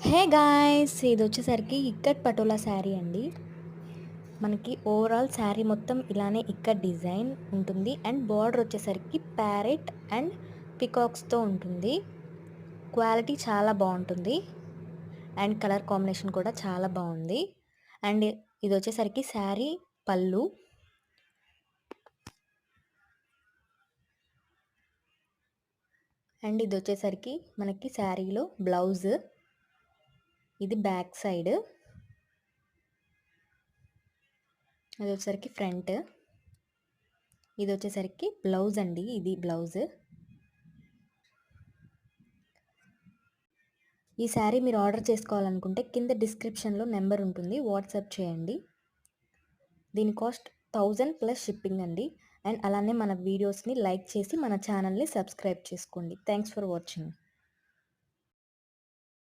హే guys! ఇదొచ్చేసరికి ikkat patola saree అండి. మనకి ఓవరాల్ శారీ మొత్తం ఇలానే ఇక్కత్ డిజైన్ ఉంటుంది. అండ్ బార్డర్ వచ్చేసరికి ప్యారెట్ అండ్ పికాక్స్‌తో ఉంటుంది. క్వాలిటీ చాలా బావుంటుంది. అండ్ కలర్ కాంబినేషన్ కూడా చాలా బావుంది. అండ్ ఇదొచ్చేసరికి శారీ పళ్ళు. అండ్ ఇదొచ్చేసరికి మనకి శారీలో బ్లౌజ్. ఇది బ్యాక్ సైడ్. ఇదొచ్చేసరికి ఫ్రంట్. ఇదొచ్చేసరికి బ్లౌజ్ అండి. ఇది బ్లౌజ్. ఈ శారీ మీరు ఆర్డర్ చేసుకోవాలనుకుంటే కింద డిస్క్రిప్షన్‌లో నెంబర్ ఉంటుంది. వాట్సాప్ చేయండి. దీని కాస్ట్ 1000 ప్లస్ షిప్పింగ్ అండి. అండ్ అలానే మన వీడియోస్‌ని లైక్ చేసి మన ఛానల్‌ని సబ్స్క్రైబ్ చేసుకోండి. Thanks for watching.